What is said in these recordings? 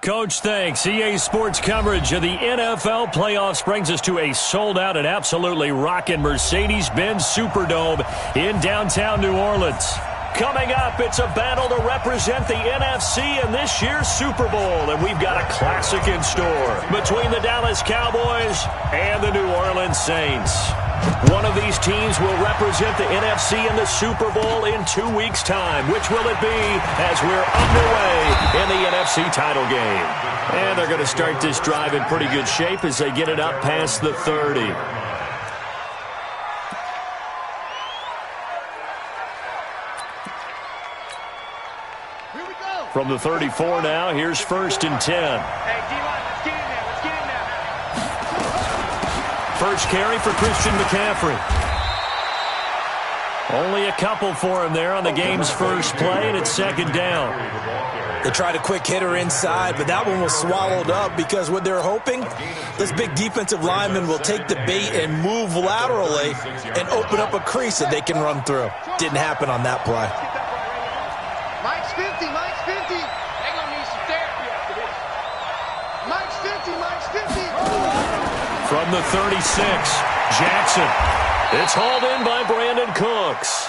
Coach, thanks. EA Sports coverage of the NFL playoffs brings us to a sold-out and absolutely rocking Mercedes-Benz Superdome in downtown New Orleans. Coming up, it's a battle to represent the NFC in this year's Super Bowl, and we've got a classic in store between the Dallas Cowboys and the New Orleans Saints. One of these teams will represent the NFC in the Super Bowl in 2 weeks' time. Which will it be as we're underway in the NFC title game? And they're going to start this drive in pretty good shape as they get it up past the 30. From the 34 now, here's 1st and 10. Hey, D-line, let's get in there. Let's get in there. First carry for Christian McCaffrey. Only a couple for him there on the game's first play, and it's 2nd down. They tried a quick hitter inside, but that one was swallowed up because what they're hoping, this big defensive lineman will take the bait and move laterally and open up a crease that they can run through. Didn't happen on that play. Mike's 50, Mike's 50. They're going to need some therapy after this. Mike's 50, Mike's 50. From the 36, Jackson. It's hauled in by Brandon Cooks.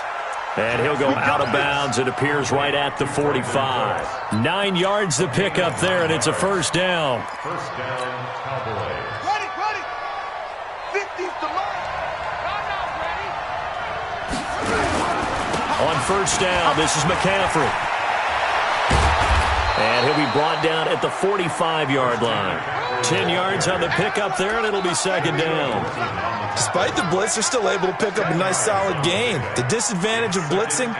And he'll go out of bounds. It appears right at the 45. 9 yards to pick up there, and it's a 1st down. First down, Cowboys. Ready. 50's the mark. Ready. On 1st down, this is McCaffrey. And he'll be brought down at the 45-yard line. 10 yards on the pickup there, and it'll be 2nd down. Despite the blitz, they're still able to pick up a nice solid gain. The disadvantage of blitzing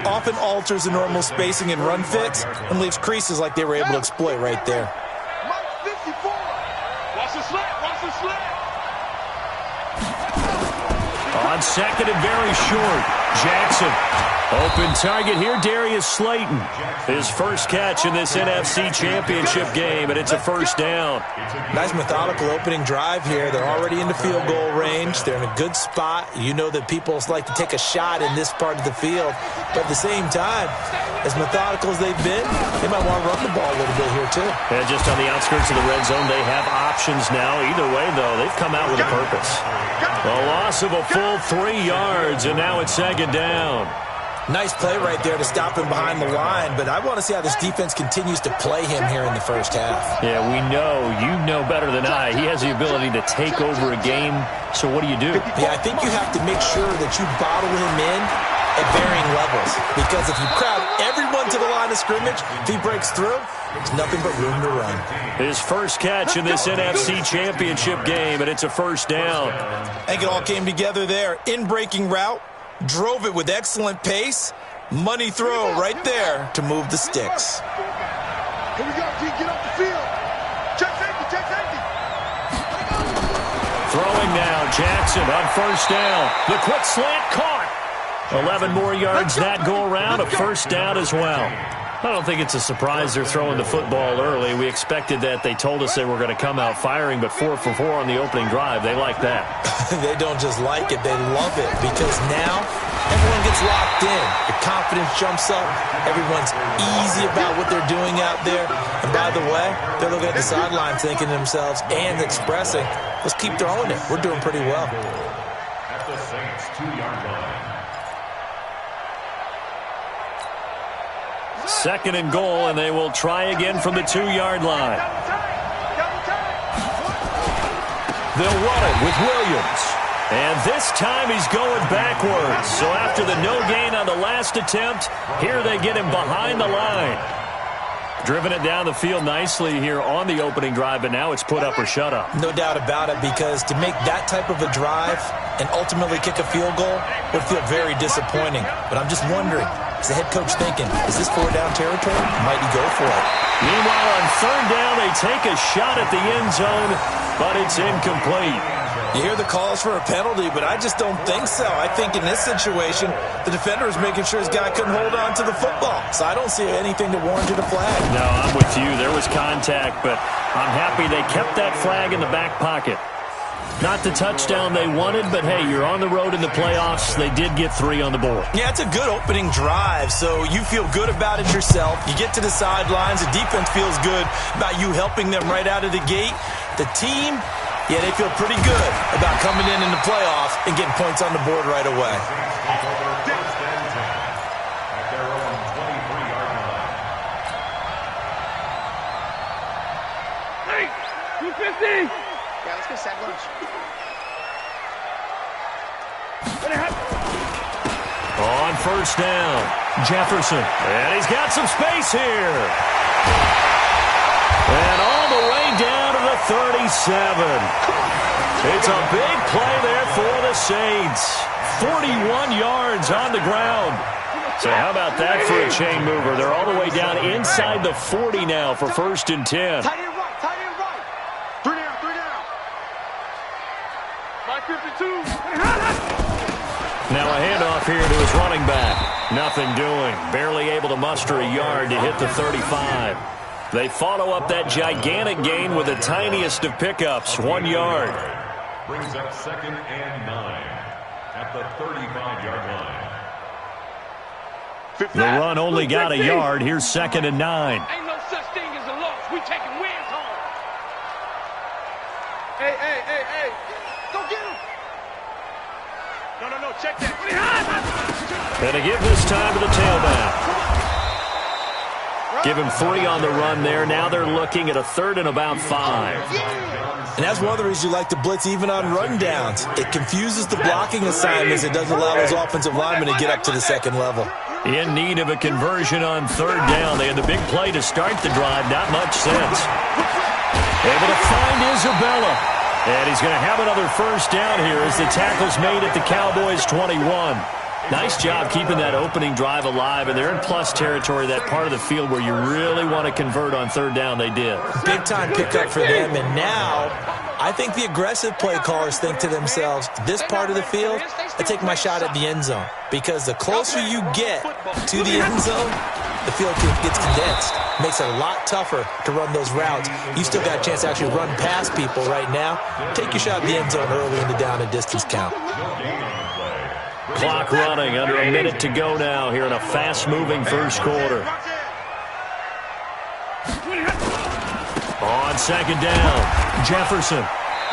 often alters the normal spacing and run fits and leaves creases like they were able to exploit right there. Mike's 54. Watch the slant. On 2nd and very short, Jackson. Open target here, Darius Slayton. His first catch in this NFC Championship game, and it's a 1st down. Nice methodical opening drive here. They're already into field goal range. They're in a good spot. You know that people like to take a shot in this part of the field. But at the same time, as methodical as they've been, they might want to run the ball a little bit here too. And just on the outskirts of the red zone, they have options now. Either way, though, they've come out with a purpose. A loss of a full 3 yards, and now it's 2nd down. Nice play right there to stop him behind the line, but I want to see how this defense continues to play him here in the first half. Yeah, we know, you know better than I, he has the ability to take over a game, so what do? Yeah, I think you have to make sure that you bottle him in at varying levels, because if you crowd everyone to the line of scrimmage, if he breaks through, there's nothing but room to run. His first catch in this NFC Championship game, and it's a first down. I think it all came together there. In-breaking route, drove it with excellent pace, money throw right there to move the sticks. Here we go, G, get off the field. Check safety, check safety. Throwing now, Jackson on first down. The quick slant caught. 11 more yards that go around, a first down as well. I don't think it's a surprise they're throwing the football early. We expected that. They told us they were going to come out firing, but 4 for 4 on the opening drive. They like that. They don't just like it, they love it, because now everyone gets locked in. The confidence jumps up. Everyone's easy about what they're doing out there. And by the way, they're looking at the sideline thinking to themselves and expressing, let's keep throwing it. We're doing pretty well. At the Saints 2-yard line. Second and goal, and they will try again from the 2-yard line. They'll run it with Williams. And this time he's going backwards. So after the no gain on the last attempt, here they get him behind the line. Driven it down the field nicely here on the opening drive, but now it's put up or shut up. No doubt about it, because to make that type of a drive and ultimately kick a field goal would feel very disappointing. But I'm just wondering, is the head coach thinking, is this 4-down territory? Might he go for it? Meanwhile, on third down, they take a shot at the end zone, but it's incomplete. You hear the calls for a penalty, but I just don't think so. I think in this situation, the defender is making sure his guy couldn't hold on to the football. So I don't see anything to warrant a flag. No, I'm with you. There was contact, but I'm happy they kept that flag in the back pocket. Not the touchdown they wanted, but hey, you're on the road in the playoffs. They did get 3 on the board. Yeah, it's a good opening drive, so you feel good about it yourself. You get to the sidelines. The defense feels good about you helping them right out of the gate. The team, yeah, they feel pretty good about coming in the playoffs and getting points on the board right away. Hey, 250. Yeah, let's go sack lunch. On first down, Jefferson. And he's got some space here. And all the way down to the 37. It's a big play there for the Saints. 41 yards on the ground. So how about that for a chain mover? They're all the way down inside the 40 now for 1st and 10. Tight end right, tight end right. 3 down, 3 down. 552. Now a handoff here to his running back. Nothing doing. Barely able to muster a yard to hit the 35. They follow up that gigantic gain with the tiniest of pickups, 1 yard. Brings up 2nd and 9 at the 35-yard line. The run only got a yard. Here's 2nd and 9. Ain't no such thing as a loss. We taking wins home. Hey, hey, hey, hey. Go get him. No, check that. And a give this time to the tailback. Give him 3 on the run there. Now they're looking at a 3rd and about 5. And that's one of the reasons you like to blitz even on rundowns. It confuses the blocking assignments. It doesn't allow those offensive linemen to get up to the 2nd level. In need of a conversion on 3rd down. They had the big play to start the drive. Not much sense. Able to find Isabella. And he's going to have another 1st down here as the tackle's made at the Cowboys' 21. Nice job keeping that opening drive alive, and they're in plus territory, that part of the field where you really want to convert on 3rd down. They did. Big-time pickup for them, and now I think the aggressive play callers think to themselves, this part of the field, I take my shot at the end zone, because the closer you get to the end zone, the field gets condensed. Makes it a lot tougher to run those routes. You still got a chance to actually run past people right now. Take your shot at the end zone early in the down and distance count. Clock running, under a minute to go now here in a fast-moving 1st quarter. On 2nd down, Jefferson.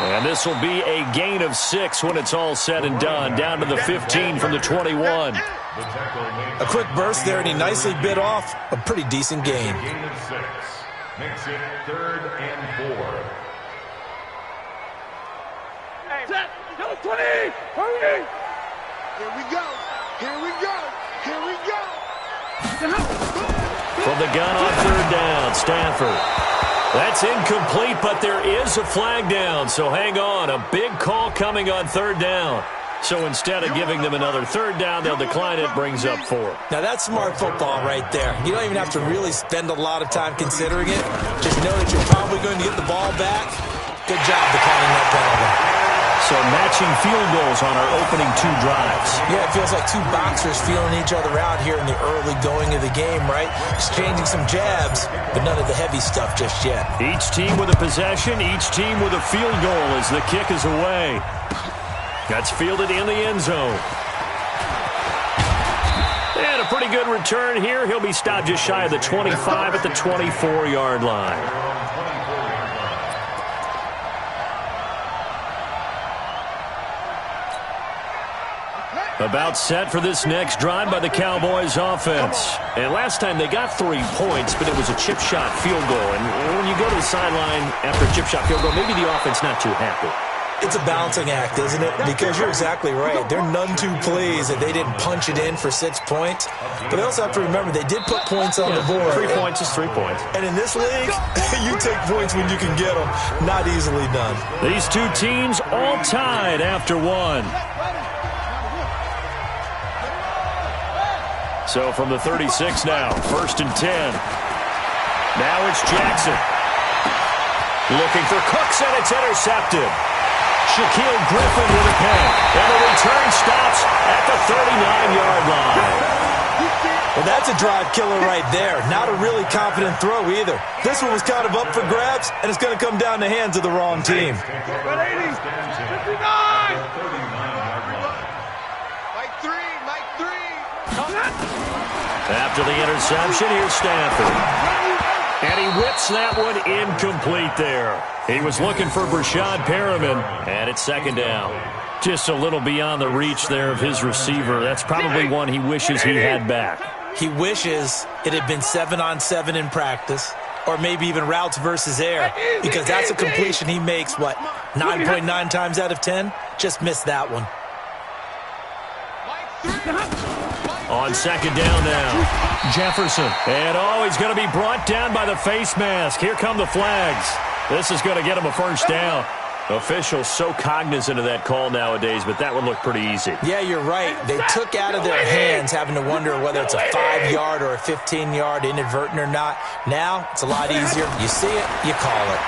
And this will be a gain of 6 when it's all said and done. Down to the 15 from the 21. A quick burst there, and he nicely bit off a pretty decent gain. Gain of 6 makes it 3rd and 4. Set. 20. Hurry. Here we go. Here we go. Here we go. From the gun on 3rd down, Stafford. That's incomplete, but there is a flag down, so hang on. A big call coming on 3rd down. So instead of giving them another 3rd down, they'll decline it, brings up 4. Now, that's smart football right there. You don't even have to really spend a lot of time considering it. Just know that you're probably going to get the ball back. Good job declining that penalty. So matching field goals on our opening 2 drives. Yeah, it feels like 2 boxers feeling each other out here in the early going of the game, right? Exchanging some jabs, but none of the heavy stuff just yet. Each team with a possession, each team with a field goal as the kick is away. That's fielded in the end zone. And a pretty good return here. He'll be stopped just shy of the 25 at the 24-yard line. About set for this next drive by the Cowboys offense. And last time they got 3 points, but it was a chip shot field goal. And when you go to the sideline after a chip shot field goal, maybe the offense not too happy. It's a balancing act, isn't it? Because you're exactly right. They're none too pleased that they didn't punch it in for 6 points. But they also have to remember they did put points on the board. 3 points is 3 points. And in this league, you take points when you can get them. Not easily done. These 2 teams all tied after 1. So from the 36 now, 1st and 10. Now it's Jackson. Looking for Cooks, and it's intercepted. Shaquille Griffin with a pick. And the return stops at the 39-yard line. Well, that's a drive killer right there. Not a really confident throw either. This one was kind of up for grabs, and it's going to come down the hands of the wrong team. 59. Mike 3. After the interception, here's Stafford. And he whips that one incomplete there. He was looking for Brashad Perriman, and it's 2nd down. Just a little beyond the reach there of his receiver. That's probably one he wishes he had back. He wishes it had been 7-on-7 in practice, or maybe even routes versus air, because that's a completion he makes, 9.9 times out of 10? Just missed that one. On 2nd down now, Jefferson. And he's going to be brought down by the face mask. Here come the flags. This is going to get him a 1st down. Officials so cognizant of that call nowadays, but that one looked pretty easy. Yeah, you're right. They took out of their hands having to wonder whether it's a 5-yard or a 15-yard inadvertent or not. Now, it's a lot easier. You see it, you call it.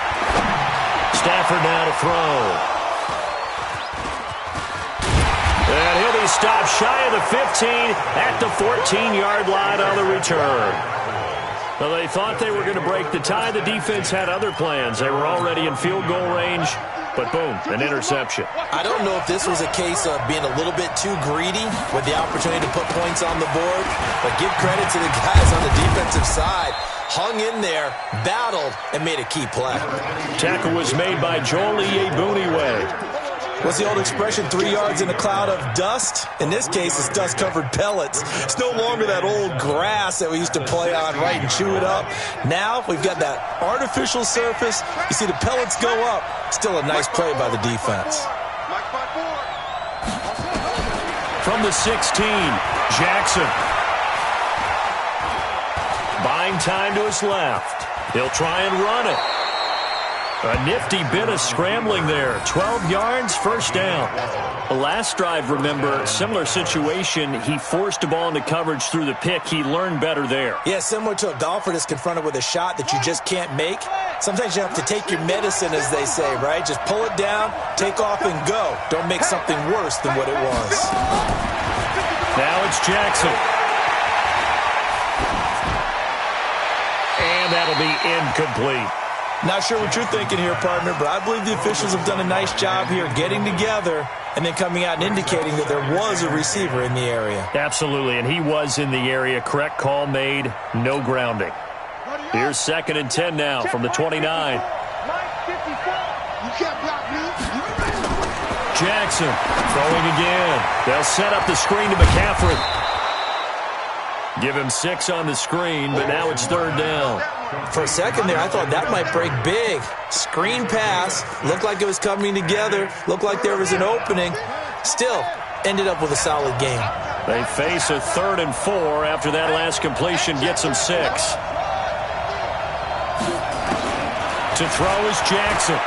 Stafford now to throw. And he'll be stopped shy of the 15 at the 14-yard line on the return. Well, they thought they were going to break the tie. The defense had other plans. They were already in field goal range, but boom, an interception. I don't know if this was a case of being a little bit too greedy with the opportunity to put points on the board, but give credit to the guys on the defensive side. Hung in there, battled, and made a key play. Tackle was made by Joel Iyiegbuniwe. What's the old expression, 3 yards in a cloud of dust? In this case, it's dust-covered pellets. It's no longer that old grass that we used to play on, right, and chew it up. Now, we've got that artificial surface. You see the pellets go up. Still a nice play by the defense. From the 16, Jackson. Buying time to his left. He'll try and run it. A nifty bit of scrambling there. 12 yards, 1st down. The last drive, remember, similar situation. He forced a ball into coverage through the pick. He learned better there. Yeah, similar to a golfer that's confronted with a shot that you just can't make. Sometimes you have to take your medicine, as they say, right? Just pull it down, take off, and go. Don't make something worse than what it was. Now it's Jackson. And that'll be incomplete. Not sure what you're thinking here, partner, but I believe the officials have done a nice job here getting together and then coming out and indicating that there was a receiver in the area. Absolutely, and he was in the area. Correct call made, no grounding. Here's 2nd and 10 now from the 29. can't block me. Jackson throwing again. They'll set up the screen to McCaffrey. Give him 6 on the screen, but now it's 3rd down. For a second there, I thought that might break big. Screen pass. Looked like it was coming together. Looked like there was an opening. Still, ended up with a solid game. They face a 3rd and 4 after that last completion gets them 6. To throw is Jackson.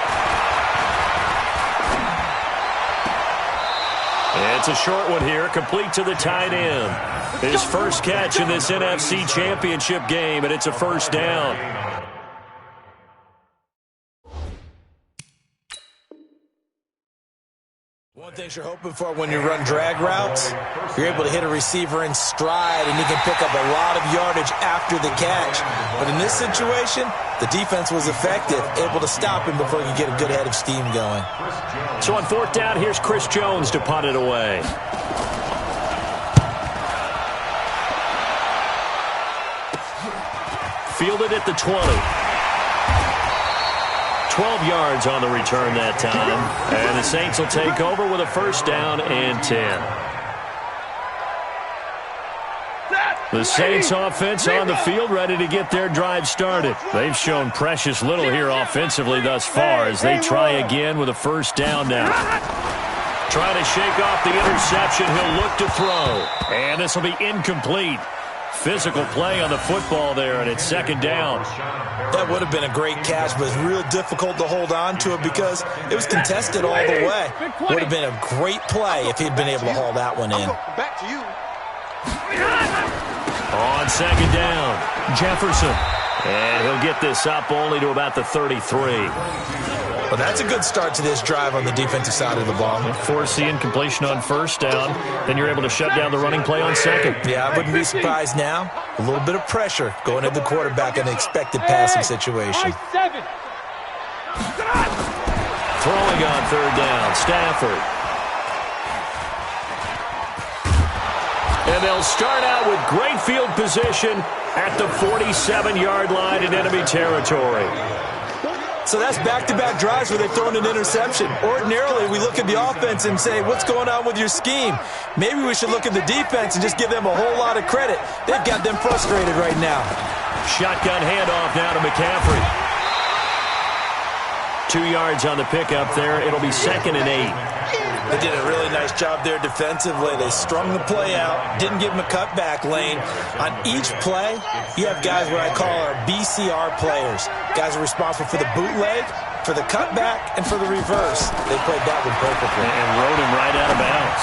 It's a short one here, complete to the tight end. His first catch in this NFC Championship game, and it's a 1st down. One thing you're hoping for when you run drag routes, you're able to hit a receiver in stride, and he can pick up a lot of yardage after the catch. But in this situation, the defense was effective, able to stop him before he could get a good head of steam going. So on 4th down, here's Chris Jones to punt it away. Fielded at the 20. 12 yards on the return that time. And the Saints will take over with a 1st down and 10. The Saints offense on the field, ready to get their drive started. They've shown precious little here offensively thus far as they try again with a 1st down now. Trying to shake off the interception. He'll look to throw. And this will be incomplete. Physical play on the football there, and it's 2nd down. That would have been a great catch, but it's real difficult to hold on to it because it was contested all the way. Would have been a great play if he'd been able to haul that one in. Back to you. On 2nd down, Jefferson. And he'll get this up only to about the 33. Well, that's a good start to this drive on the defensive side of the ball. Force the incompletion on 1st down. Then you're able to shut down the running play on 2nd. Yeah, I wouldn't be surprised now. A little bit of pressure going at the quarterback in an expected passing situation. Throwing on 3rd down, Stafford. And they'll start out with great field position at the 47-yard line in enemy territory. So that's back-to-back drives where they've thrown an interception. Ordinarily, we look at the offense and say, what's going on with your scheme? Maybe we should look at the defense and just give them a whole lot of credit. They've got them frustrated right now. Shotgun handoff now to McCaffrey. 2 yards on the pickup there. It'll be 2nd and 8. They did a really nice job there defensively. They strung the play out, didn't give them a cutback lane. On each play, you have guys what I call our BCR players. Guys are responsible for the bootleg, for the cutback, and for the reverse. They played that one perfectly. And rode him right out of bounds.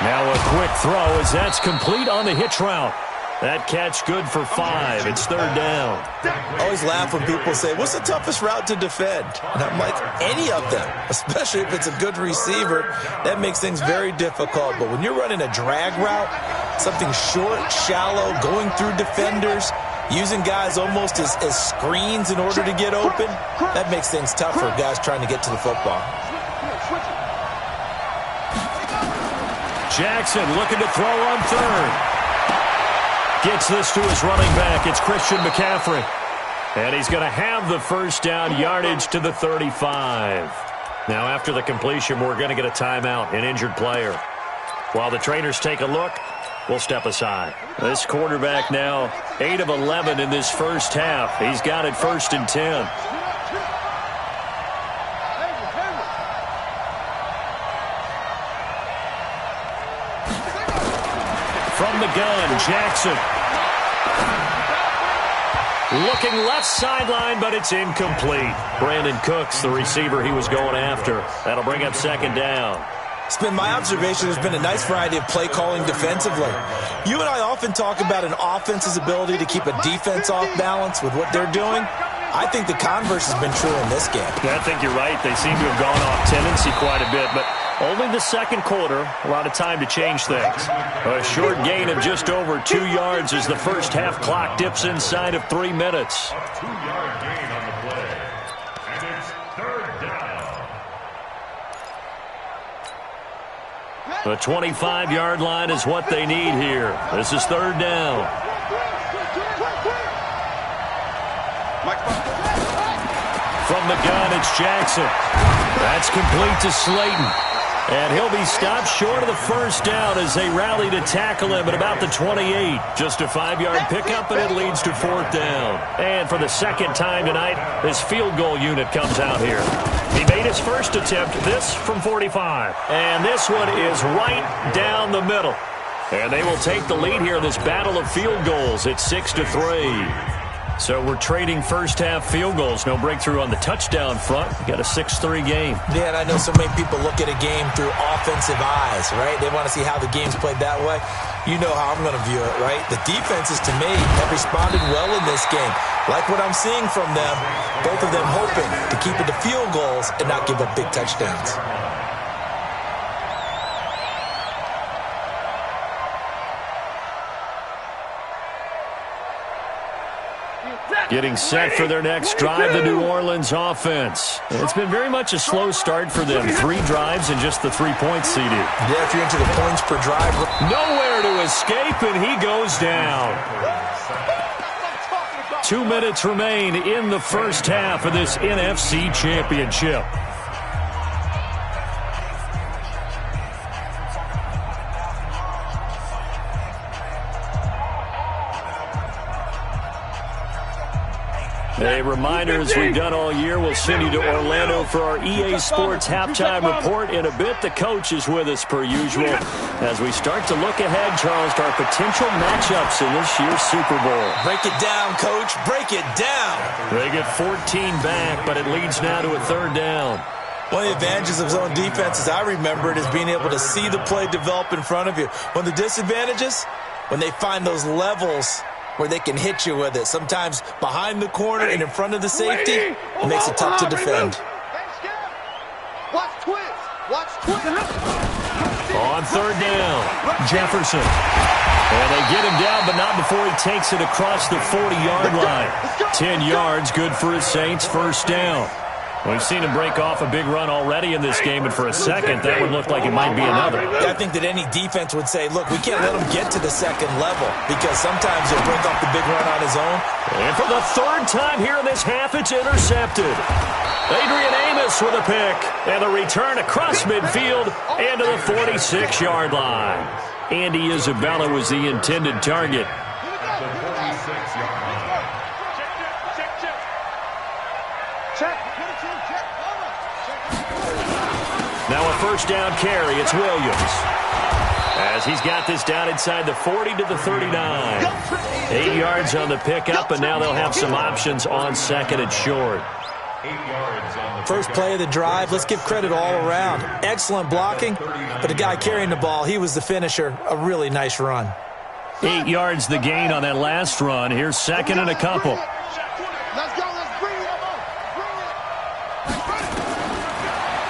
Now a quick throw as that's complete on the hitch route. That catch good for 5. It's 3rd down. I always laugh when people say, what's the toughest route to defend? And I'm like, any of them, especially if it's a good receiver. That makes things very difficult. But when you're running a drag route, something short, shallow, going through defenders, using guys almost as screens in order to get open, that makes things tough for guys trying to get to the football. Jackson looking to throw on 3rd. Gets this to his running back. It's Christian McCaffrey. And he's going to have the 1st down, yardage to the 35. Now, after the completion, we're going to get a timeout, an injured player. While the trainers take a look, we'll step aside. This quarterback now, 8 of 11 in this first half. He's got it 1st and 10. From the gun, Jackson. Looking left sideline, but it's incomplete. Brandon Cooks, the receiver he was going after. That'll bring up 2nd down. It's been my observation there's been a nice variety of play calling defensively. You and I often talk about an offense's ability to keep a defense off balance with what they're doing. I think the converse has been true in this game. Yeah, I think you're right. They seem to have gone off tendency quite a bit, but only the 2nd quarter, a lot of time to change things. A short gain of just over 2 yards as the first half clock dips inside of 3 minutes. A 2-yard gain on the play. And it's 3rd down. The 25-yard line is what they need here. This is 3rd down. From the gun, it's Jackson. That's complete to Slayton. And he'll be stopped short of the first down as they rally to tackle him at about the 28. Just a 5-yard pickup, and it leads to 4th down. And for the second time tonight, this field goal unit comes out here. He made his first attempt, this from 45. And this one is right down the middle. And they will take the lead here in this battle of field goals. It's 6-3. So we're trading first-half field goals. No breakthrough on the touchdown front. We got a 6-3 game. Yeah, and I know so many people look at a game through offensive eyes, right? They want to see how the game's played that way. You know how I'm going to view it, right? The defenses, to me, have responded well in this game. Like what I'm seeing from them, both of them hoping to keep it to field goals and not give up big touchdowns. Getting set for their next drive, the New Orleans offense. It's been very much a slow start for them. 3 drives and just the 3 points, CD. Yeah, if you're into the points per drive. Nowhere to escape, and he goes down. 2 minutes remain in the first half of this NFC Championship. A reminder, as we've done all year, we'll send you to Orlando for our EA Sports halftime report in a bit. The coach is with us per usual as we start to look ahead, Charles, to our potential matchups in this year's Super Bowl. Break it down, Coach. Break it down. They get 14 back, but it leads now to a 3rd down. One of the advantages of zone defense, as I remember it, is being able to see the play develop in front of you. One of the disadvantages, when they find those levels where they can hit you with it. Sometimes behind the corner and in front of the safety, it makes it tough to defend. Watch twist. Watch twist. On 3rd down, Jefferson. And they get him down, but not before he takes it across the 40-yard line. 10 yards, good for his Saints, 1st down. We've seen him break off a big run already in this game, and for a second, that would look like it might be another. I think that any defense would say, look, we can't let him get to the 2nd level because sometimes he'll break off the big run on his own. And for the 3rd time here in this half, it's intercepted. Adrian Amos with a pick, and the return across midfield and to the 46-yard line. Andy Isabella was the intended target. The 46-yard line. Now a 1st down carry, it's Williams. As he's got this down inside the 40 to the 39. 8 yards on the pickup, and now they'll have some options on 2nd and short. 8 yards on the First play of the drive, let's give credit all around. Excellent blocking, but the guy carrying the ball, he was the finisher. A really nice run. 8 yards the gain on that last run. Here's 2nd and a couple. Let's go. Let's bring it up.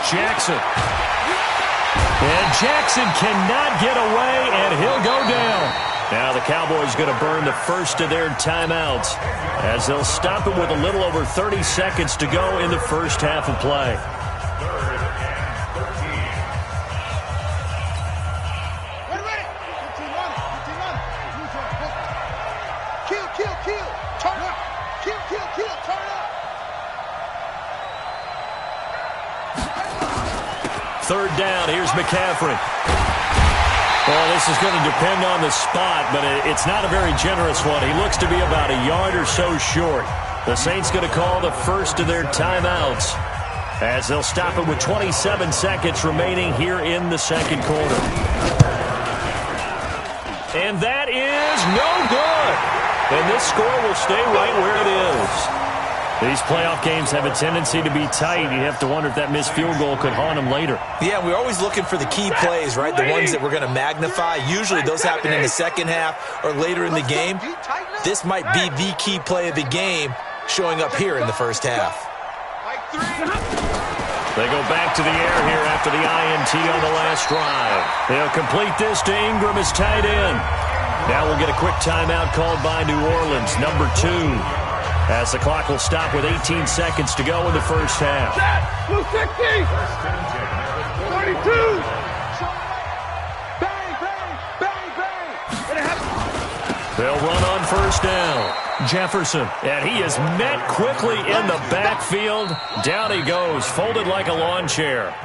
Jackson. And Jackson cannot get away, and he'll go down. Now the Cowboys going to burn the first of their timeouts as they'll stop it with a little over 30 seconds to go in the first half of play. 3rd and 13. Kill. Turn up. Kill. Turn up. 3rd down, here's McCaffrey. Well, this is going to depend on the spot, but it's not a very generous one. He looks to be about a yard or so short. The Saints going to call the first of their timeouts as they'll stop it with 27 seconds remaining here in the 2nd quarter. And that is no good. And this score will stay right where it is. These playoff games have a tendency to be tight. You have to wonder if that missed field goal could haunt them later. Yeah, we're always looking for the key plays, right? The ones that we're going to magnify. Usually those happen in the 2nd half or later in the game. This might be the key play of the game showing up here in the first half. They go back to the air here after the INT on the last drive. They'll complete this to Ingram as tight end. Now we'll get a quick timeout called by New Orleans, number 2. As the clock will stop with 18 seconds to go in the first half. Blue 60! 32! Bang! They'll run on 1st down. Jefferson. And he is met quickly in the backfield. Down he goes, folded like a lawn chair.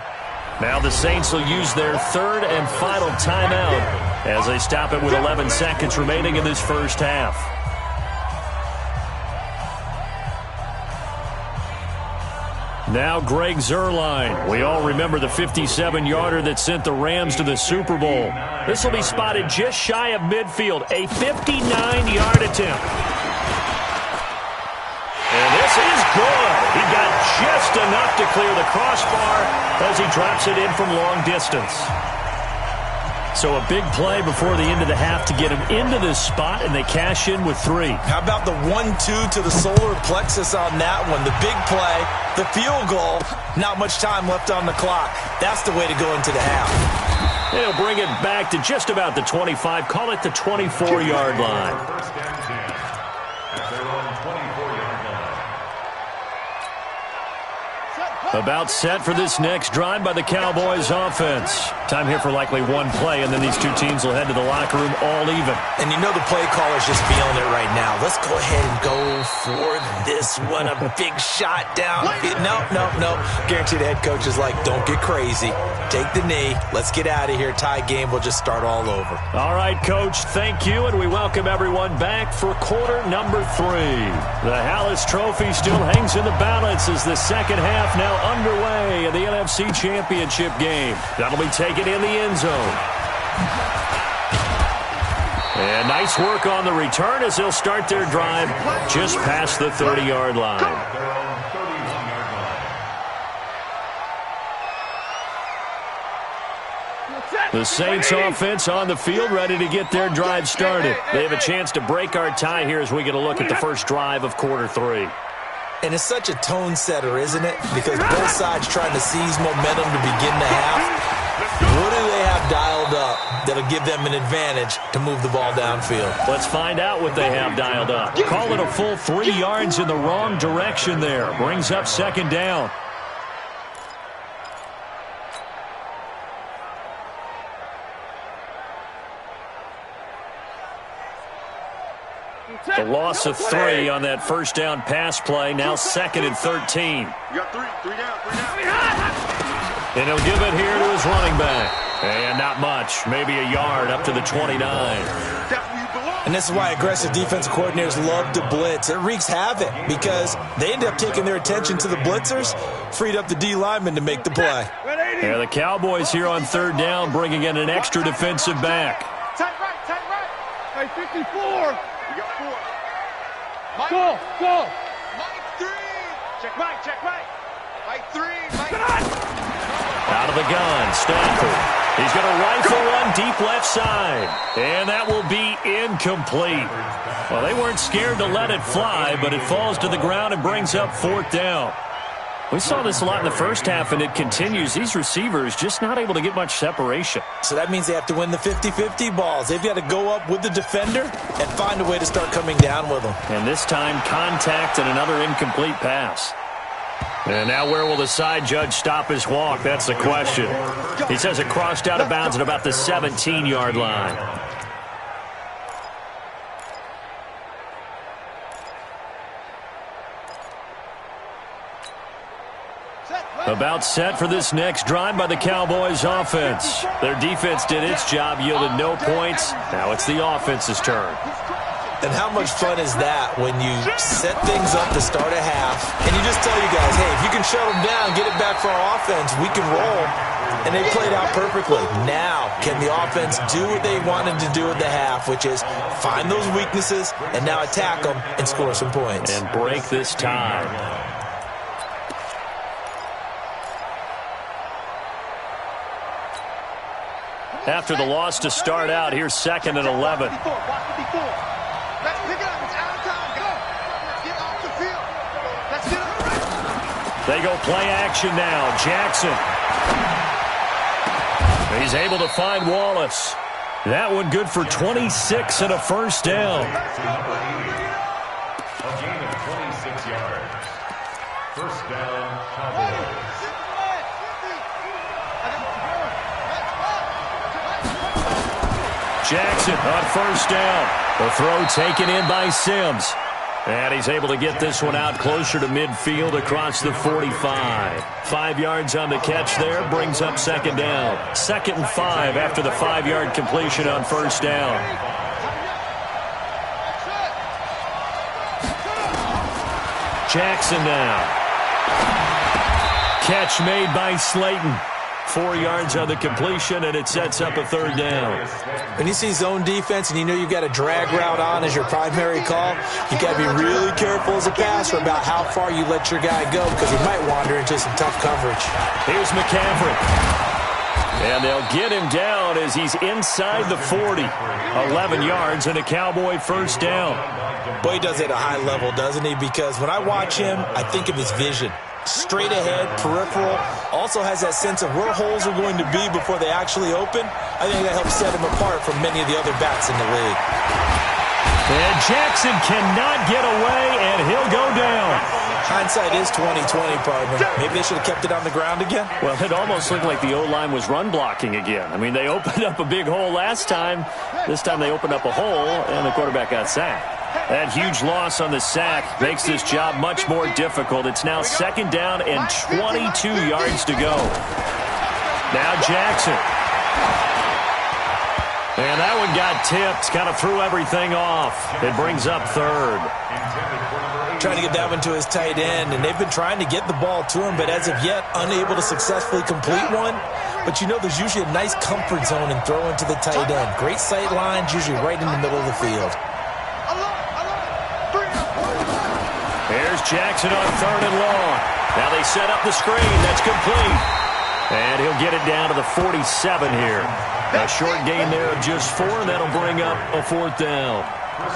Now the Saints will use their third and final timeout as they stop it with 11 seconds remaining in this first half. Now Greg Zuerlein. We all remember the 57-yarder that sent the Rams to the Super Bowl. This will be spotted just shy of midfield. A 59-yard attempt. And this is good. He got just enough to clear the crossbar as he drops it in from long distance. So a big play before the end of the half to get him into this spot, and they cash in with 3. How about the 1-2 to the solar plexus on that one? The big play, the field goal, not much time left on the clock. That's the way to go into the half. They'll bring it back to just about the 25, call it the 24-yard line. First and 10 at their own 24-yard line. About set for this next drive by the Cowboys offense. Time here for likely one play, and then these two teams will head to the locker room all even. And you know the play caller's just feeling it right now. Let's go ahead and go for this one. A big shot down. No. Guaranteed the head coach is like, don't get crazy. Take the knee. Let's get out of here. Tie game. We'll just start all over. All right, Coach, thank you, and we welcome everyone back for quarter number 3. The Hallis Trophy still hangs in the balance as the second half now underway in the NFC Championship game. That'll be taken in the end zone. And nice work on the return as they'll start their drive just past the 30-yard line. Their own 31-yard line. The Saints offense on the field ready to get their drive started. They have a chance to break our tie here as we get a look at the first drive of quarter 3. And it's such a tone setter, isn't it? Because both sides trying to seize momentum to begin the half. What do they have dialed up that'll give them an advantage to move the ball downfield? Let's find out what they have dialed up. Call it a full 3 yards in the wrong direction there. Brings up second down. The loss of 3 on that first down pass play. Now 2nd and 13. You got 3 down. And he'll give it here to his running back. And not much. Maybe a yard up to the 29. And this is why aggressive defensive coordinators love to blitz. It wreaks havoc because they end up taking their attention to the blitzers, freed up the D lineman to make the play. Yeah, the Cowboys here on third down bringing in an extra defensive back. Tight right. Hey, 54. We got 4. Mike, go. Mike 3. Check right. Mike 3. Out of the gun, Stafford. He's going to rifle one deep left side. And that will be incomplete. Well, they weren't scared to let it fly, but it falls to the ground and brings up 4th down. We saw this a lot in the first half, and it continues. These receivers just not able to get much separation. So that means they have to win the 50-50 balls. They've got to go up with the defender and find a way to start coming down with them. And this time, contact and another incomplete pass. And now where will the side judge stop his walk? That's the question. He says it crossed out of bounds at about the 17-yard line. About set for this next drive by the Cowboys offense. Their defense did its job, yielded no points. Now it's the offense's turn. And how much fun is that when you set things up to start a half and you just tell you guys, hey, if you can shut them down, get it back for our offense, we can roll. And they played out perfectly. Now, can the offense do what they wanted to do at the half, which is find those weaknesses and now attack them and score some points. And break this tie. After the loss to start out, here's 2nd and 11. Let's pick it up. It's out of time. Go. Let's get off the field. Let's get up. They go play action now. Jackson. He's able to find Wallace. That one good for 26 and a first down. A gain of 26 yards. First down, Cowboys. Jackson on first down. The throw taken in by Sims. And he's able to get this one out closer to midfield across the 45. 5 yards on the catch there, brings up second down. 2nd and 5 after the 5-yard completion on first down. Jackson now. Catch made by Slayton. 4 yards on the completion, and it sets up a third down. When you see zone defense and you know you've got a drag route on as your primary call, you got to be really careful as a passer about how far you let your guy go because he might wander into some tough coverage. Here's McCaffrey. And they'll get him down as he's inside the 40. 11 yards and a Cowboy first down. Boy, he does it at a high level, doesn't he? Because when I watch him, I think of his vision. Straight ahead, peripheral, also has that sense of where holes are going to be before they actually open. I think that helps set him apart from many of the other backs in the league. And Jackson cannot get away, and he'll go down. Hindsight is 20/20, partner. Maybe they should have kept it on the ground again. Well, it almost looked like the O-line was run blocking again. I mean, they opened up a big hole last time. This time they opened up a hole, and the quarterback got sacked. That huge loss on the sack makes this job much more difficult. It's now 2nd down and 22 yards to go. Now Jackson. And that one got tipped, kind of threw everything off. It brings up 3rd. Trying to get that one to his tight end, and they've been trying to get the ball to him, but as of yet, unable to successfully complete one. But you know there's usually a nice comfort zone in throwing to the tight end. Great sight lines, usually right in the middle of the field. Here's Jackson on 3rd and long. Now they set up the screen. That's complete. And he'll get it down to the 47 here. A short gain there of just 4, and that'll bring up a 4th down.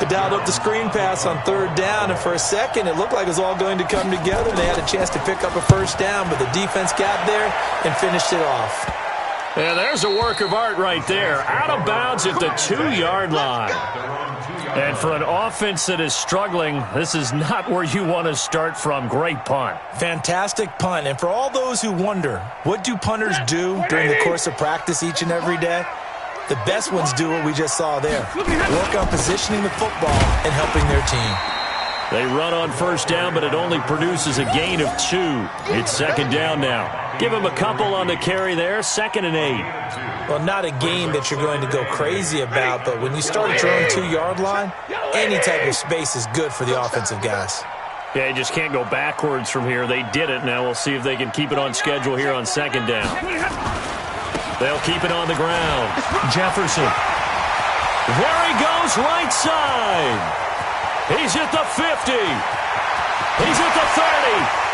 They dialed up the screen pass on 3rd down, and for a second it looked like it was all going to come together. They had a chance to pick up a first down, but the defense got there and finished it off. And there's a work of art right there. Out of bounds at the 2-yard line. And for an offense that is struggling, this is not where you want to start from. Great punt. Fantastic punt. And for all those who wonder, what do punters do during the course of practice each and every day? The best ones do what we just saw there. Work on positioning the football and helping their team. They run on first down, but it only produces a gain of 2. It's 2nd down now. Give him a couple on the carry there, 2nd and 8. Well, not a game that you're going to go crazy about, but when you start at your own 2-yard line, any type of space is good for the offensive guys. Yeah, you just can't go backwards from here. They did it. Now we'll see if they can keep it on schedule here on 2nd down. They'll keep it on the ground. Jefferson. There he goes, right side. He's at the 50. He's at the 30.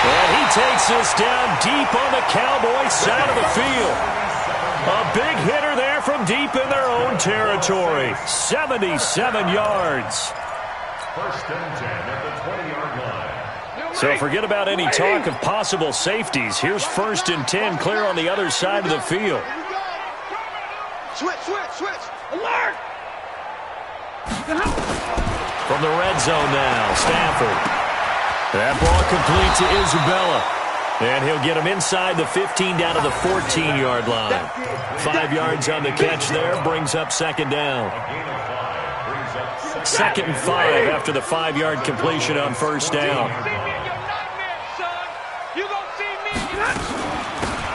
And he takes this down deep on the Cowboys side of the field. A big hitter there from deep in their own territory. 77 yards. 1st and 10 at the 20-yard line. So forget about any talk of possible safeties. Here's 1st and 10 clear on the other side of the field. Switch. Alert! From the red zone now, Stafford. That ball complete to Isabella. And he'll get him inside the 15 down to the 14-yard line. 5 yards on the catch there, brings up 2nd down. 2nd and 5 after the 5-yard completion on first down.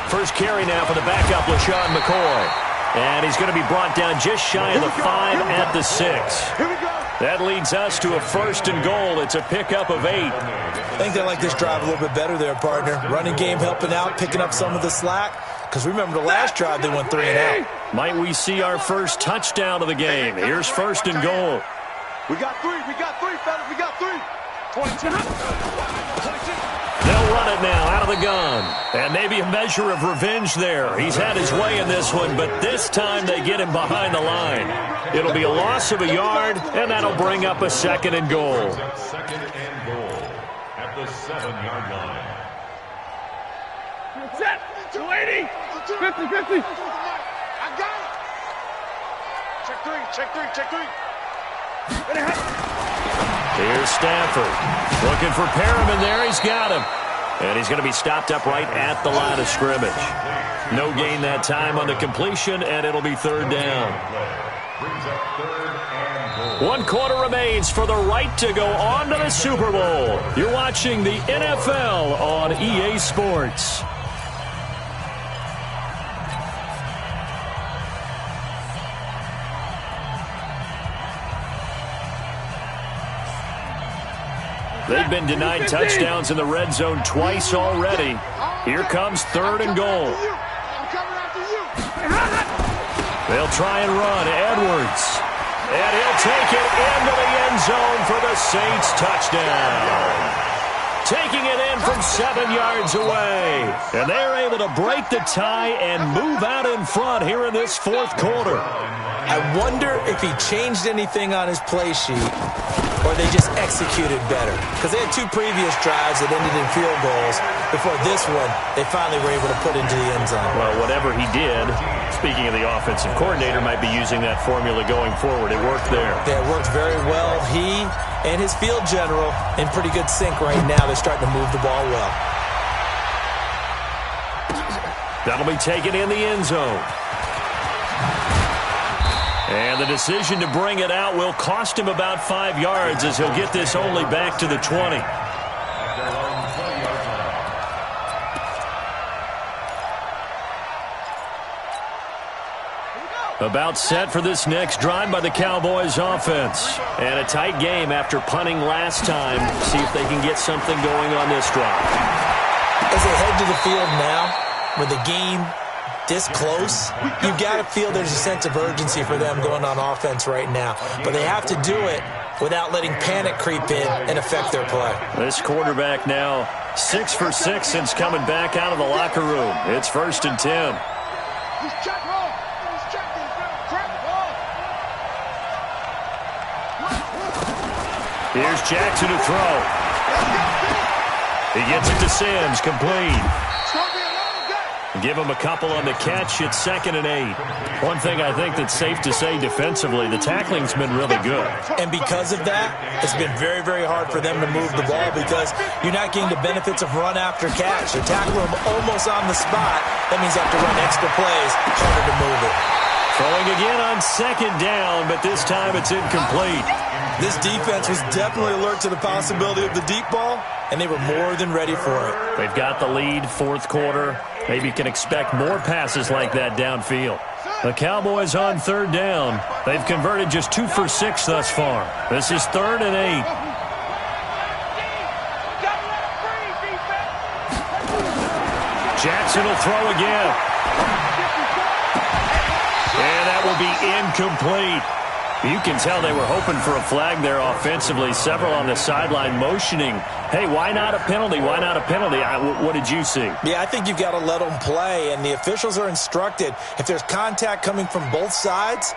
First carry now for the backup, LaShawn McCoy. And he's going to be brought down just shy of the 5 at the 6. That leads us to a 1st and goal. It's a pickup of 8. I think they like this drive a little bit better there, partner. Running game helping out, picking up some of the slack. Because remember the last drive, they went 3 and out. Might we see our first touchdown of the game? Here's 1st and goal. We got 3, fellas. We got 3. 22. They'll run it now out of the gun. And maybe a measure of revenge there. He's had his way in this one, but this time they get him behind the line. It'll be a loss of a yard, and that'll bring up a 2nd and goal. 2nd and goal at the 7-yard line. Set. 280. 50. I got it. Check 3. Here's Stafford. Looking for Perriman there. He's got him. And he's going to be stopped up right at the line of scrimmage. No gain that time on the completion, and it'll be 3rd down. Brings up 3rd and goal. 1 quarter remains for the right to go on to the Super Bowl. You're watching the NFL on EA Sports. They've been denied touchdowns in the red zone twice already. Here comes 3rd and goal. They'll try and run. Edwards. And he'll take it into the end zone for the Saints touchdown. Taking it in from 7 yards away. And they're able to break the tie and move out in front here in this 4th quarter. I wonder if he changed anything on his play sheet or they just executed better. Because they had 2 previous drives that ended in field goals. Before this one, they finally were able to put into the end zone. Well, whatever he did, speaking of the offensive coordinator, might be using that formula going forward. It worked there. Yeah, it worked very well. He and his field general in pretty good sync right now. They're starting to move the ball well. That'll be taken in the end zone. And the decision to bring it out will cost him about 5 yards as he'll get this only back to the 20. About set for this next drive by the Cowboys offense. And a tight game after punting last time. See if they can get something going on this drive. As they head to the field now, with the game this close, you've got to feel there's a sense of urgency for them going on offense right now. But they have to do it without letting panic creep in and affect their play. This quarterback now 6 for 6 since coming back out of the locker room. It's 1st and 10. Here's Jackson to throw. He gets it to Sims, complete. Give him a couple on the catch. It's 2nd and 8. One thing I think that's safe to say defensively, the tackling's been really good. And because of that, it's been very, very hard for them to move the ball because you're not getting the benefits of run after catch. You tackle them almost on the spot. That means you have to run extra plays, harder to move it. Throwing again on 2nd down, but this time it's incomplete. This defense was definitely alert to the possibility of the deep ball, and they were more than ready for it. They've got the lead, 4th quarter. Maybe you can expect more passes like that downfield. The Cowboys on 3rd down. They've converted just 2 for 6 thus far. This is 3rd and 8. Jackson will throw again. And that will be incomplete. You can tell they were hoping for a flag there offensively. Several on the sideline motioning, hey, why not a penalty? Why not a penalty? What did you see? Yeah, I think you've got to let them play, and the officials are instructed. If there's contact coming from both sides,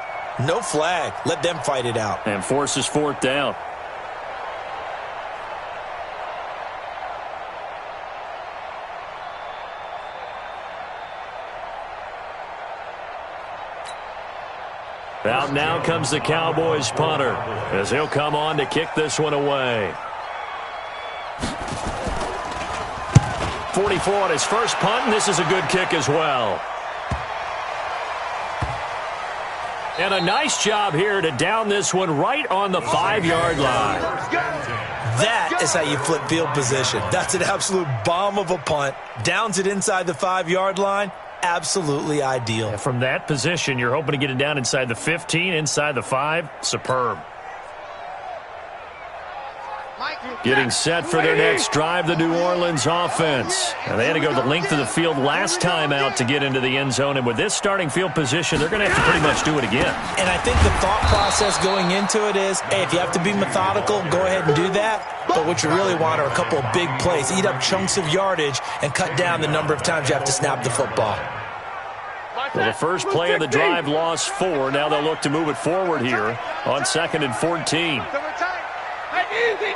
no flag. Let them fight it out. And forces 4th down. Out now comes the Cowboys punter as he'll come on to kick this one away. 44 on his first punt, and this is a good kick as well. And a nice job here to down this one right on the 5-yard line. That is how you flip field position. That's an absolute bomb of a punt. Downs it inside the 5-yard line. Absolutely ideal. And from that position, you're hoping to get it down inside the 15, inside the 5. Superb. Getting set for their next drive, the New Orleans offense. And they had to go the length of the field last time out to get into the end zone. And with this starting field position, they're going to have to pretty much do it again. And I think the thought process going into it is, hey, if you have to be methodical, go ahead and do that. But what you really want are a couple of big plays. Eat up chunks of yardage and cut down the number of times you have to snap the football. Well, the first play of the drive lost 4. Now they'll look to move it forward here on 2nd and 14. Easy.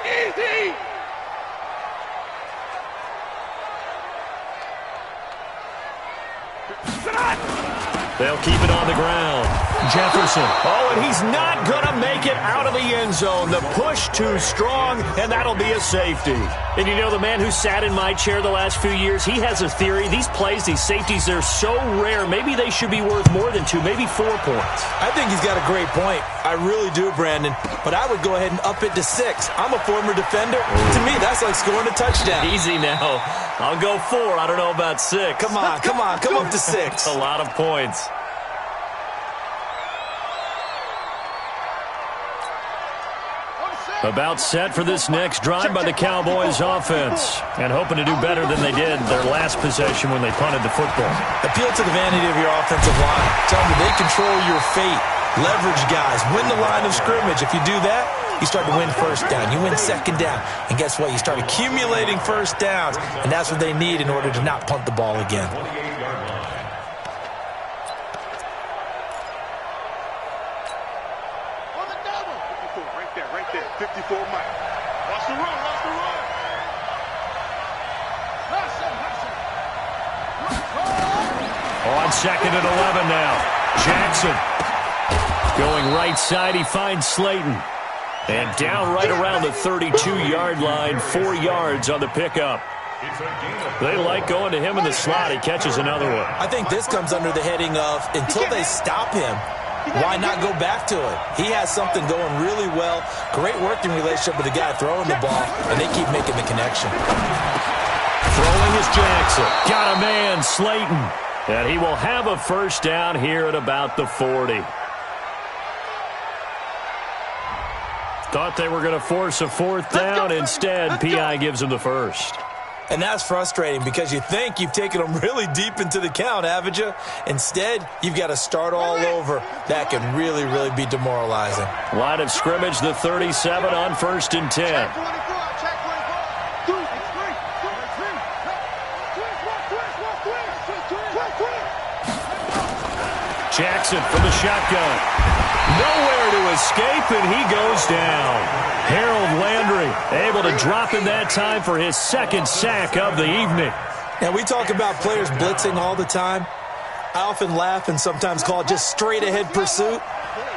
They'll keep it on the ground. Jefferson. Oh, and he's not going to make it out of the end zone. The push too strong, and that'll be a safety. And you know, the man who sat in my chair the last few years, he has a theory. These plays, these safeties, they're so rare. Maybe they should be worth more than 2, maybe 4 points. I think he's got a great point. I really do, Brandon. But I would go ahead and up it to 6. I'm a former defender. To me, that's like scoring a touchdown. Easy now. I'll go 4. I don't know about 6. Come on. Come up to 6. A lot of points. About set for this next drive by the Cowboys offense. And hoping to do better than they did their last possession when they punted the football. Appeal to the vanity of your offensive line. Tell them they control your fate. Leverage guys. Win the line of scrimmage. If you do that, you start to win first down. You win second down. And guess what? You start accumulating first downs. And that's what they need in order to not punt the ball again. Right there. 54 Mike. Watch the run. On 2nd and 11 now. Jackson. Going right side, he finds Slayton. And down right around the 32-yard line, 4 yards on the pickup. They like going to him in the slot. He catches another one. I think this comes under the heading of until they stop him, why not go back to it? He has something going really well. Great working relationship with the guy throwing the ball, and they keep making the connection. Throwing is Jackson. Got a man, Slayton. And he will have a first down here at about the 40. Thought they were going to force a 4th down. Instead, P.I. gives him the first. And that's frustrating because you think you've taken them really deep into the count, haven't you? Instead, you've got to start all over. That can really, really be demoralizing. Line of scrimmage, the 37 on 1st and 10. Jackson from the shotgun. Nowhere to escape, and he goes down. Harold Landry able to drop him that time for his 2nd sack of the evening. Now, we talk about players blitzing all the time. I often laugh and sometimes call it just straight-ahead pursuit.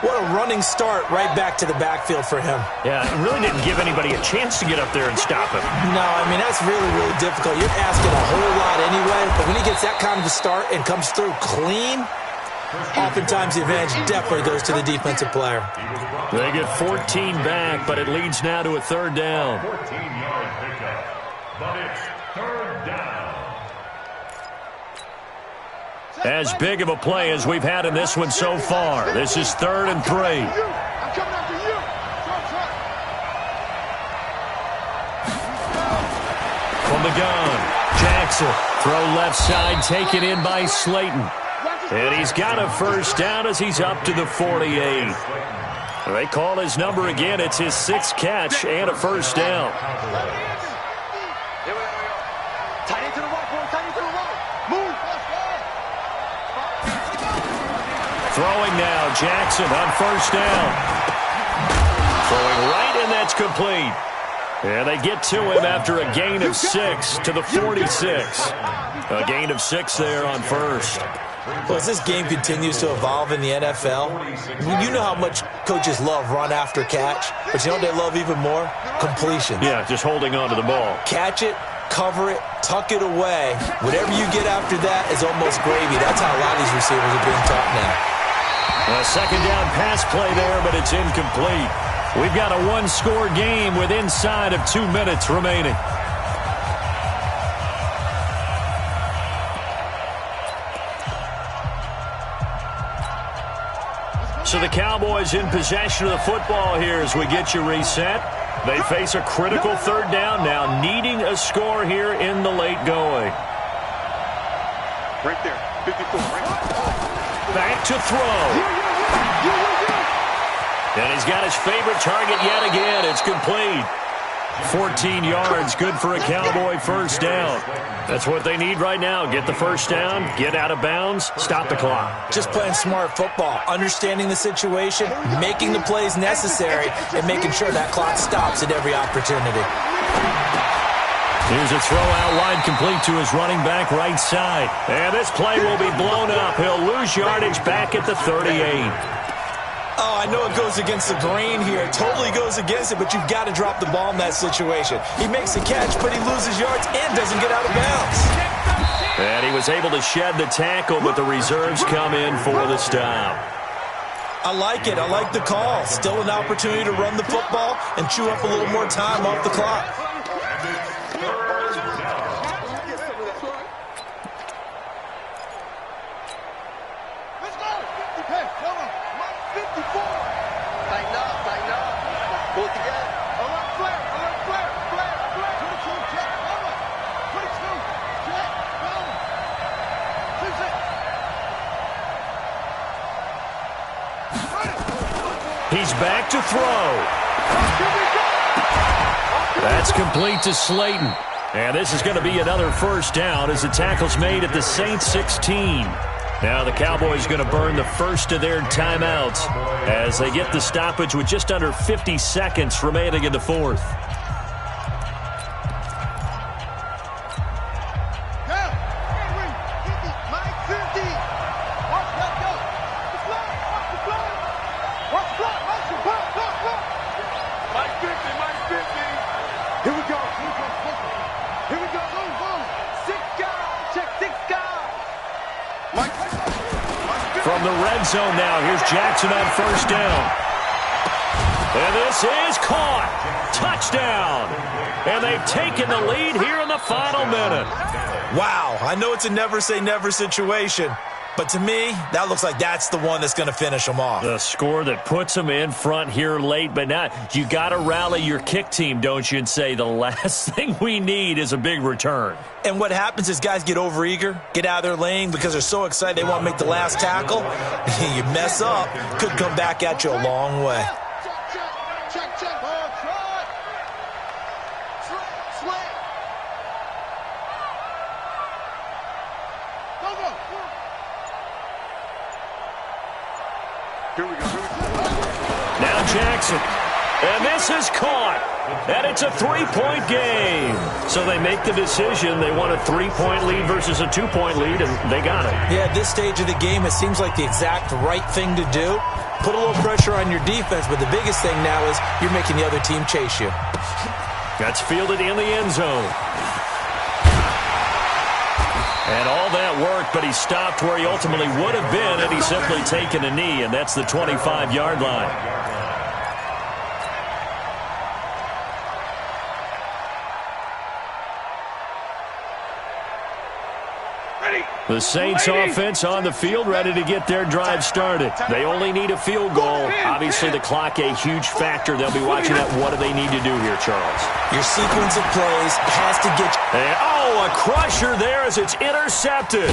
What a running start right back to the backfield for him. Yeah, it really didn't give anybody a chance to get up there and stop him. No, I mean, that's really, really difficult. You're asking a whole lot anyway, but when he gets that kind of a start and comes through clean, oftentimes the advantage definitely goes to the defensive player. They get 14 back, but it leads now to a 3rd down. 14-yard pickup, but it's 3rd down. As big of a play as we've had in this one so far. This is 3rd and 3. I'm coming after you. From the gun, Jackson. Throw left side, taken in by Slayton. And he's got a first down as he's up to the 48. They call his number again. It's his 6th catch and a first down. Throwing now, Jackson on 1st down. Throwing right, and that's complete. And they get to him after a gain of 6 to the 46. A gain of 6 there on 1st. Well, as this game continues to evolve in the NFL, you know how much coaches love run after catch, but you know what they love even more? Completion. Yeah, just holding on to the ball. Catch it, cover it, tuck it away. Whatever you get after that is almost gravy. That's how a lot of these receivers are being taught now. A 2nd down pass play there, but it's incomplete. We've got a 1-score game with inside of 2 minutes remaining. So the Cowboys in possession of the football here as we get you reset. They face a critical 3rd down now, needing a score here in the late going. Right there, 54. Back to throw. And he's got his favorite target yet again. It's complete. 14 yards, good for a Cowboy first down. That's what they need right now. Get the first down, get out of bounds, stop the clock. Just playing smart football, understanding the situation, making the plays necessary, and making sure that clock stops at every opportunity. Here's a throw out wide, complete to his running back right side. And this play will be blown up. He'll lose yardage back at the 38. Oh, I know it goes against the grain here. It totally goes against it, but you've got to drop the ball in that situation. He makes a catch, but he loses yards and doesn't get out of bounds. And he was able to shed the tackle, but the reserves come in for the stop. I like it. I like the call. Still an opportunity to run the football and chew up a little more time off the clock. Let's go. Hey, come on. 54. Tighten up. Pull it together. Alert flare. 22, check. Over. 22, check. Over. 2-6. He's back to throw. That's complete to Slayton. And this is going to be another first down as the tackle's made at the Saints 16. Now the Cowboys going to burn the first of their timeouts as they get the stoppage with just under 50 seconds remaining in the fourth. From the red zone now, here's Jackson on first down. And this is caught. Touchdown. And they've taken the lead here in the final minute. Wow, I know it's a never say never situation, but to me, that looks like that's the one that's going to finish them off. The score that puts them in front here late, but now you got to rally your kick team, don't you, and say the last thing we need is a big return. And what happens is guys get overeager, get out of their lane because they're so excited they want to make the last tackle. You mess up, could come back at you a long way. Check. Slant. Go. Here we go. Now Jackson. And this is caught. And it's a three-point game. So they make the decision. They want a three-point lead versus a two-point lead, and they got it. Yeah, at this stage of the game, it seems like the exact right thing to do. Put a little pressure on your defense, but the biggest thing now is you're making the other team chase you. That's fielded in the end zone. And all that worked, but he stopped where he ultimately would have been had he simply taken a knee, and that's the 25-yard line. The Saints offense on the field, ready to get their drive started. They only need a field goal. Obviously, the clock a huge factor. They'll be watching that. What do they need to do here, Charles? Your sequence of plays has to get you. And, oh, a crusher there as it's intercepted.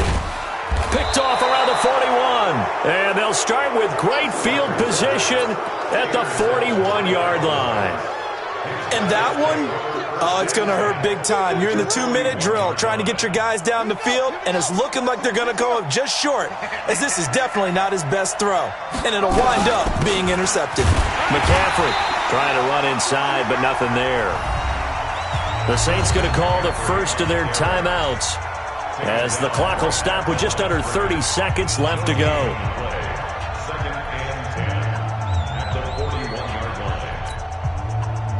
Picked off around the 41. And they'll start with great field position at the 41-yard line. And that one, oh, it's going to hurt big time. You're in the 2-minute drill trying to get your guys down the field, and it's looking like they're going to go up just short, as this is definitely not his best throw. And it'll wind up being intercepted. McCaffrey trying to run inside, but nothing there. The Saints going to call the first of their timeouts as the clock will stop with just under 30 seconds left to go.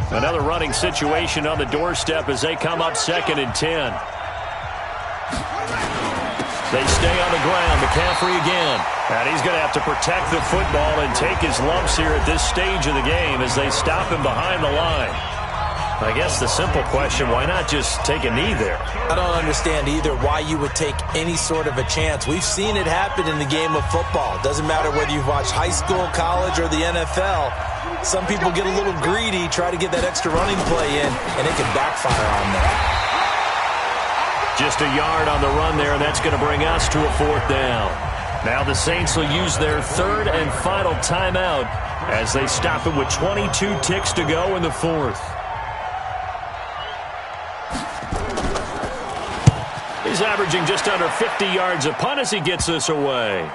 Another running situation on the doorstep as they come up 2nd and 10. They stay on the ground. McCaffrey again. And he's going to have to protect the football and take his lumps here at this stage of the game as they stop him behind the line. I guess the simple question, why not just take a knee there? I don't understand either why you would take any sort of a chance. We've seen it happen in the game of football. Doesn't matter whether you've watched high school, college, or the NFL. Some people get a little greedy, try to get that extra running play in, and it can backfire on them. Just a yard on the run there, and that's going to bring us to a 4th down. Now the Saints will use their 3rd and final timeout as they stop it with 22 ticks to go in the 4th. He's averaging just under 50 yards a punt as he gets this away.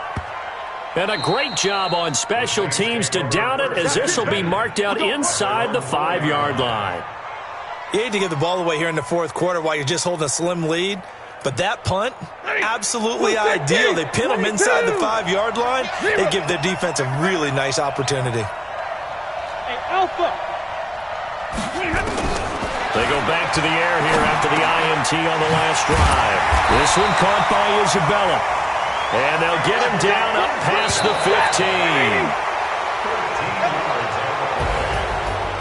And a great job on special teams to down it as this will be marked out inside the 5-yard line. You hate to give the ball away here in the fourth quarter while you're just holding a slim lead, but that punt, absolutely ideal. They pin them inside the 5-yard line. They give their defense a really nice opportunity. Hey, Alpha. They go back to the air here after the INT on the last drive. This one caught by Isabella. And they'll get him down up past the 15.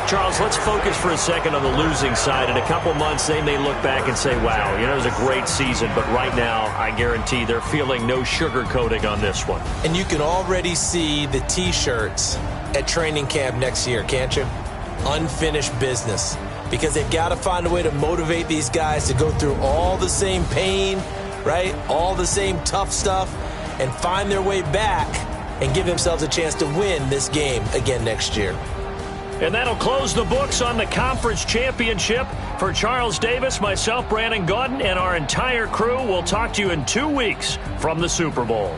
Charles, let's focus for a second on the losing side. In a couple months, they may look back and say, wow, it was a great season. But right now, I guarantee they're feeling no sugarcoating on this one. And you can already see the T-shirts at training camp next year, can't you? Unfinished business. Because they've got to find a way to motivate these guys to go through all the same pain, right? All the same tough stuff, and find their way back and give themselves a chance to win this game again next year. And that'll close the books on the conference championship. For Charles Davis, myself, Brandon Gaudin, and our entire crew, we'll talk to you in 2 weeks from the Super Bowl.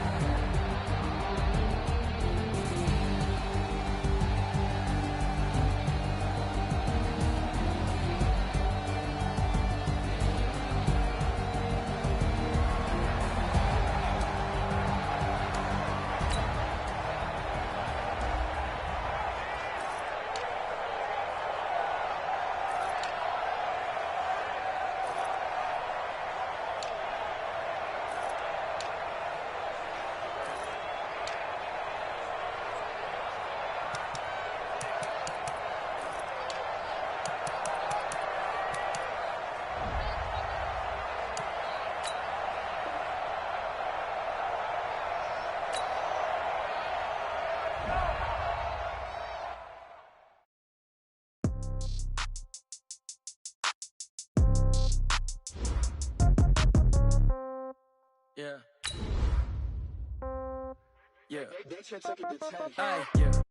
Yeah. Yeah. Yeah.